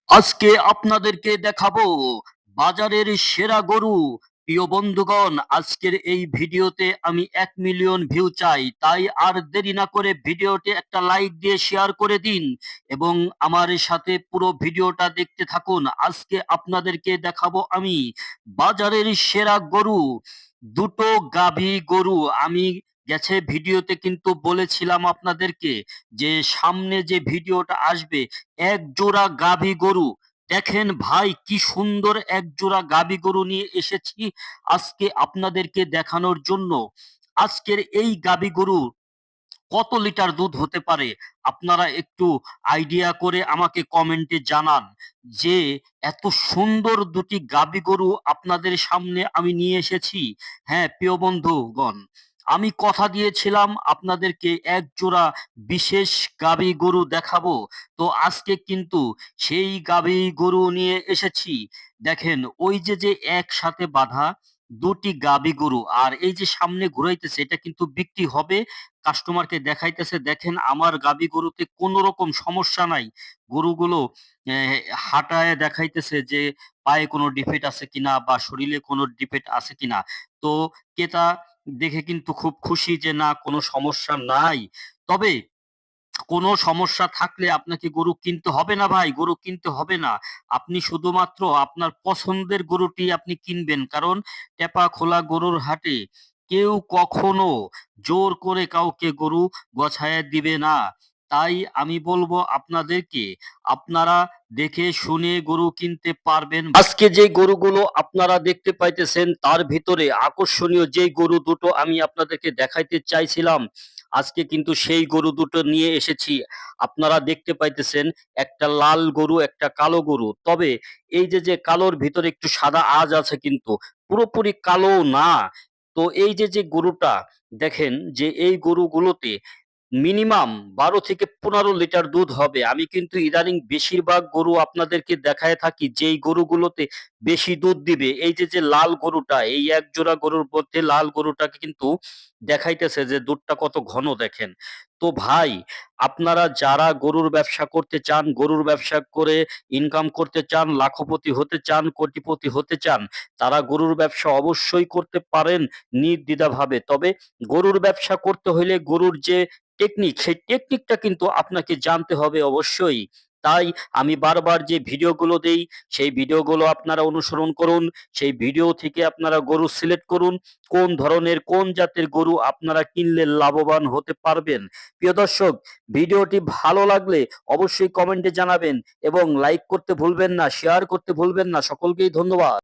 আজকে আপনাদেরকে দেখাবো বাজারের সেরা গরু। প্রিয় বন্ধুগণ, আজকের এই ভিডিওতে আমি 1 মিলিয়ন ভিউ চাই, তাই আর দেরি না করে ভিডিওটি একটা লাইক দিয়ে শেয়ার করে দিন এবং আমার সাথে পুরো ভিডিওটা দেখতে থাকুন। আজকে আপনাদেরকে দেখাবো আমি বাজারের সেরা গরু, দুটো গাভী গরু। আমি গেছে ভিডিওতে কিন্তু বলেছিলাম আপনাদেরকে যে সামনে যে ভিডিওটা আসবে এক জোড়া গাভী গরু। দেখেন ভাই, কি সুন্দর এক জোড়া গাভী গরু নিয়ে এসেছি আজকে আপনাদেরকে দেখানোর জন্য। আজকের এই গাভী গরু কত লিটার দুধ হতে পারে আপনারা একটু আইডিয়া করে আমাকে কমেন্টে জানান। যে এত সুন্দর দুটি গাভী গরু আপনাদের সামনে আমি নিয়ে এসেছি। হ্যাঁ প্রিয় বন্ধুগণ, আমি কথা দিয়েছিলাম আপনাদেরকে এক জোড়া বিশেষ গাভী গরু দেখাবো। তো আজকে কিন্তু সেই গাভী গরু নিয়ে এসেছি। দেখেন ওই যে যে একসাথে বাঁধা দুটি গাভী গরু, আর এই যে সামনে ঘুরাইতেছে এটা কিন্তু বিক্রি হবে, কাস্টমারকে দেখাইতেছে। দেখেন আমার গাভী গরুতে কোনো রকম সমস্যা নাই। গরুগুলো হাঁটায় দেখাইতেছে যে পায়ে কোনো ডিফেক্ট আছে কিনা বা শরীরে কোনো ডিফেক্ট আছে কিনা। তো ক্রেতা দেখে কিন্তু খুব খুশি যে না, কোনো সমস্যা নাই। তবে কোনো সমস্যা থাকলে আপনাকে গরু কিনতে হবে না ভাই, গরু কিনতে হবে না। আপনি শুধুমাত্র আপনার পছন্দের গরুটি আপনি কিনবেন। কারণ টেপা খোলা গরুর হাটে কেউ কখনো জোর করে কাউকে গরু গছায়া দিবে না। তাই আমি বলবো আপনাদেরকে, আপনারা দেখে শুনে গরু কিনতে পারবেন। আজকে যে গরুগুলো আপনারা দেখতে পাইতেছেন তার ভিতরে আকর্ষণীয় যেই গরু দুটো আমি আপনাদেরকে দেখাইতে চাইছিলাম, আজকে কিন্তু সেই গরু দুটো নিয়ে এসেছি। আপনারা দেখতে পাইতেছেন একটা লাল গরু, একটা কালো গরু। তবে এই যে যে কালোর ভিতরে একটু সাদা আঁশ আছে, কিন্তু পুরোপুরি কালো না। তো এই যে যে গরুটা দেখেন, যে এই গরুগুলোতে মিনিমাম ১২ থেকে ১৫ লিটার দুধ হবে। আমি কিন্তু ইদানিং বেশিরভাগ গরু আপনাদেরকে দেখায়ে থাকি যেই গরুগুলোতে বেশি দুধ দিবে। এই যে, যে লাল গরুটা, এই এক জোড়া গরুর মধ্যে লাল গরুটাকে কিন্তু দেখাইতেছে যে দুধটা কত ঘন দেখেন। তো ভাই, আপনারা যারা গরুর ব্যবসা করতে চান, গরুর ব্যবসা করে ইনকাম করতে চান, লাখপতি হতে চান, কোটিপতি হতে চান, তারা গরুর ব্যবসা অবশ্যই করতে পারেন নির্দ্বিধাভাবে। তবে গরুর ব্যবসা করতে হইলে গরুর যে টেকনিক, সেই টেকনিকটা কিন্তু আপনাকে জানতে হবে অবশ্যই। তাই আমি বারবার যে ভিডিওগুলো দেই, সেই ভিডিওগুলো আপনারা অনুসরণ করুন। সেই ভিডিও থেকে আপনারা গরু সিলেক্ট করুন। কোন ধরনের, কোন জাতের গরু আপনারা কিনলে লাভবান হতে পারবেন। প্রিয় দর্শক, ভিডিওটি ভালো লাগলে অবশ্যই কমেন্টে জানাবেন এবং লাইক করতে ভুলবেন না, শেয়ার করতে ভুলবেন না। সকলকেই ধন্যবাদ।